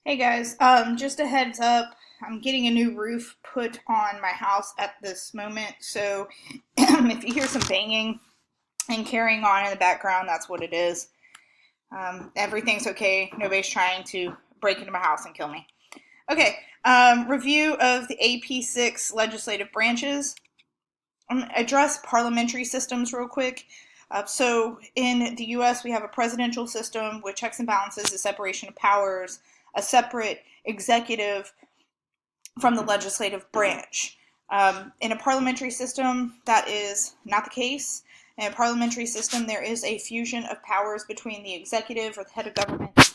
Hey guys, just a heads up, I'm getting a new roof put on my house at this moment, so if you hear some banging and carrying on in the background, that's what it is. Everything's okay, nobody's trying to break into my house and kill me. Okay, review of the AP6 legislative branches. I'm going to address parliamentary systems real quick. So in the U.S., we have a presidential system with checks and balances, a separation of powers, a separate executive from the legislative branch. In a parliamentary system, that is not the case. In a parliamentary system, there is a fusion of powers between the executive or the head of government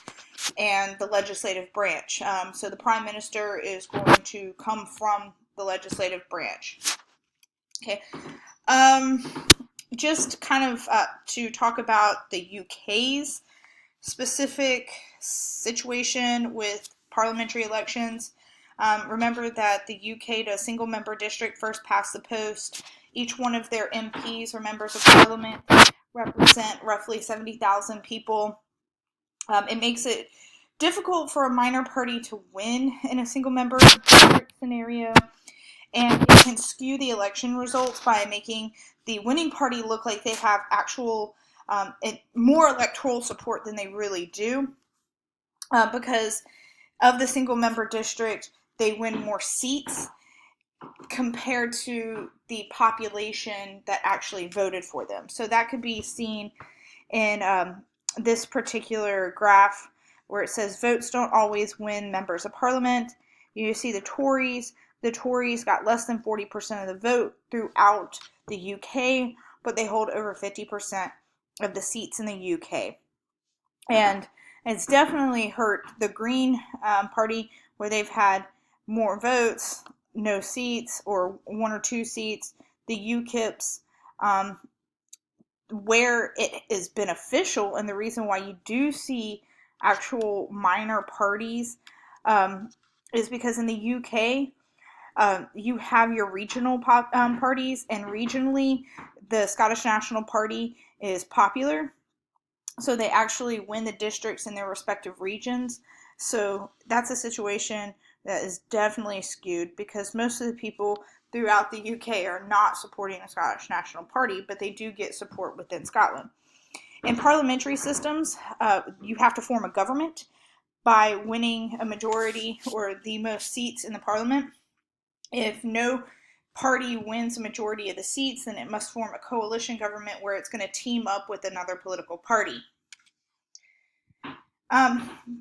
and the legislative branch. So the prime minister is going to come from the legislative branch. Okay. Um, just kind of to talk about the UK's specific situation with parliamentary elections. Remember that the UK, to a single member district, first past the post. Each one of their MPs or members of parliament represent roughly 70,000 people. It makes it difficult for a minor party to win in a single member district scenario, and it can skew the election results by making the winning party look like they have actual more electoral support than they really do, because of the single member district, they win more seats compared to the population that actually voted for them. So that could be seen in this particular graph where it says votes don't always win members of parliament. You see the Tories. The Tories got less than 40% of the vote throughout the UK, but they hold over 50% of the seats in the UK. And it's definitely hurt the Green Party, where they've had more votes, no seats, or one or two seats. The UKIPs, where it is beneficial, and the reason why you do see actual minor parties is because in the UK, you have your regional parties, and regionally, the Scottish National Party is popular. So they actually win the districts in their respective regions. So that's a situation that is definitely skewed, because most of the people throughout the UK are not supporting the Scottish National Party, but they do get support within Scotland. In parliamentary systems, you have to form a government by winning a majority or the most seats in the parliament. If no party wins a majority of the seats, then it must form a coalition government where it's going to team up with another political party.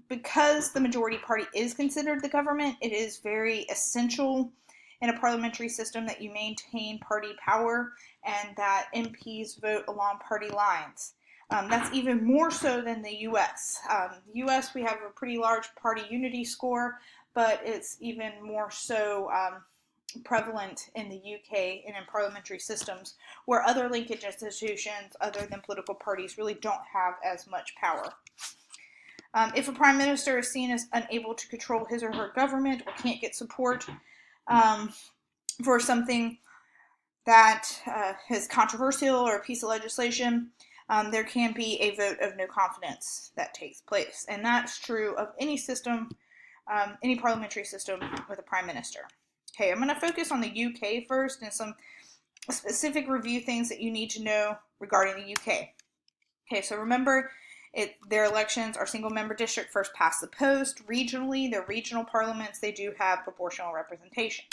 Because the majority party is considered the government, it is very essential in a parliamentary system that you maintain party power and that MPs vote along party lines. That's even more so than the U.S. The U.S., we have a pretty large party unity score, but it's even more so prevalent in the UK and in parliamentary systems, where other linkage institutions other than political parties really don't have as much power. If a prime minister is seen as unable to control his or her government, or can't get support for something that is controversial or a piece of legislation, there can be a vote of no confidence that takes place. And that's true of any system, any parliamentary system with a prime minister. Okay, I'm going to focus on the UK first and some specific review things that you need to know regarding the UK. Okay, so remember, their elections are single member district, first past the post. Regionally, their regional parliaments, they do have proportional representation.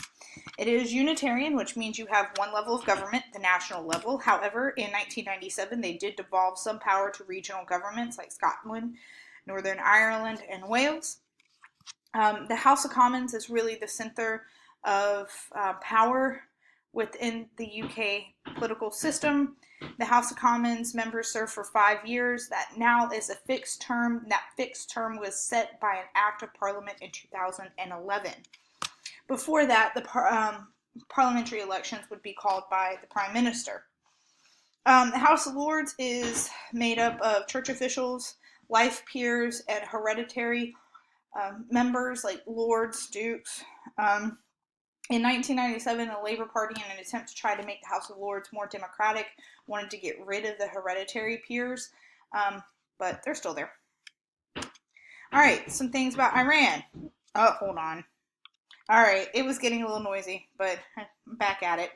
It is unitarian, which means you have one level of government, the national level. However, in 1997, they did devolve some power to regional governments like Scotland, Northern Ireland, and Wales. The House of Commons is really the center of power within the UK political system. The House of Commons members serve for 5 years. That now is a fixed term. That fixed term was set by an Act of Parliament in 2011. Before that, the parliamentary elections would be called by the Prime Minister. The House of Lords is made up of church officials, life peers, and hereditary members like lords, dukes. In 1997, the Labour Party, in an attempt to try to make the House of Lords more democratic, wanted to get rid of the hereditary peers, but they're still there. All right, some things about Iran. Oh, hold on. All right, it was getting a little noisy, but I'm back at it.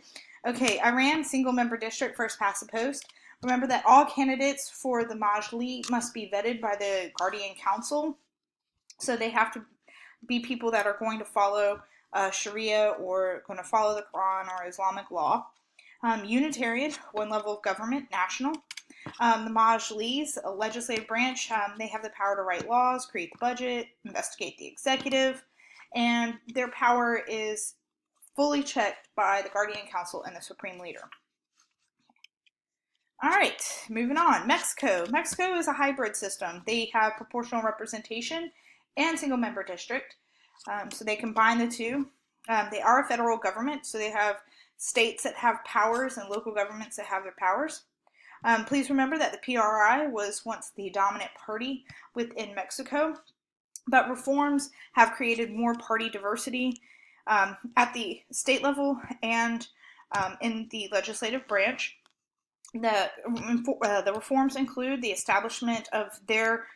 Okay, Iran single member district first past the post. Remember that all candidates for the Majlis must be vetted by the Guardian Council. So they have to be people that are going to follow Sharia or going to follow the Quran or Islamic law. Unitarian, one level of government, national. The Majlis, a legislative branch, they have the power to write laws, create the budget, investigate the executive, and their power is fully checked by the Guardian Council and the Supreme Leader. All right, moving on. Mexico. Mexico is a hybrid system. They have proportional representation and single member district. So they combine the two. They are a federal government, so they have states that have powers and local governments that have their powers. Please remember that the PRI was once the dominant party within Mexico, but reforms have created more party diversity at the state level and in the legislative branch. The reforms include the establishment of their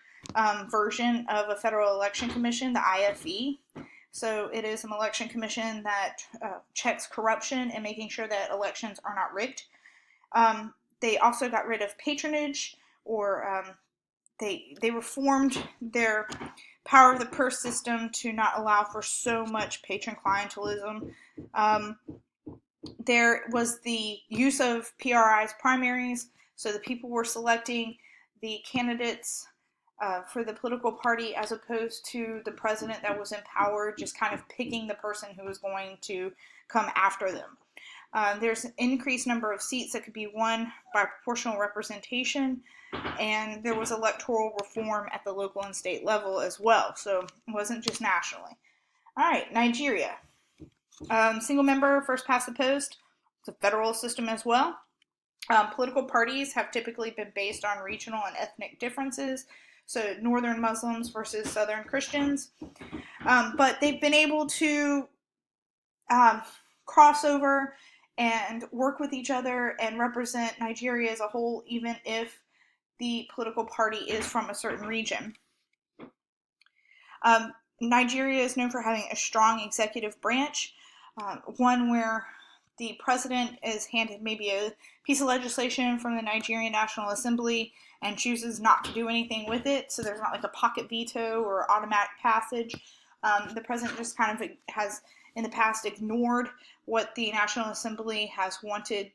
version of a federal election commission, the IFE. So it is an election commission that checks corruption and making sure that elections are not rigged. They also got rid of patronage, or they reformed their power of the purse system to not allow for so much patron clientelism. There was the use of PRI's primaries, so the people were selecting the candidates for the political party as opposed to the president that was in power, just kind of picking the person who was going to come after them. There's an increased number of seats that could be won by proportional representation, and there was electoral reform at the local and state level as well, so it wasn't just nationally. All right, Nigeria. Single member, first past the post. It's a federal system as well. Political parties have typically been based on regional and ethnic differences, so northern Muslims versus southern Christians. But they've been able to cross over and work with each other and represent Nigeria as a whole, even if the political party is from a certain region. Nigeria is known for having a strong executive branch, one where the president is handed maybe a piece of legislation from the Nigerian National Assembly and chooses not to do anything with it, so there's not like a pocket veto or automatic passage. The president just kind of has, in the past, ignored what the National Assembly has wanted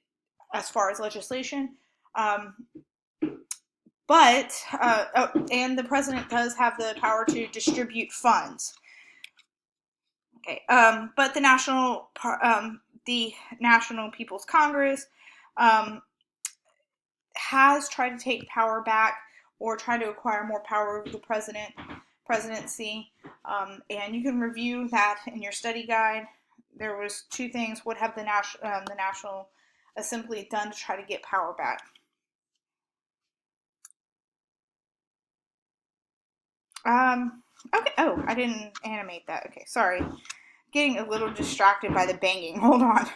as far as legislation. And the president does have the power to distribute funds. Okay, but the National People's Congress has tried to take power back or try to acquire more power over the presidency, and you can review that in your study guide. There was two things: what have the National Assembly done to try to get power back? Okay. Oh, I didn't animate that. Okay, sorry. Getting a little distracted by the banging. Hold on.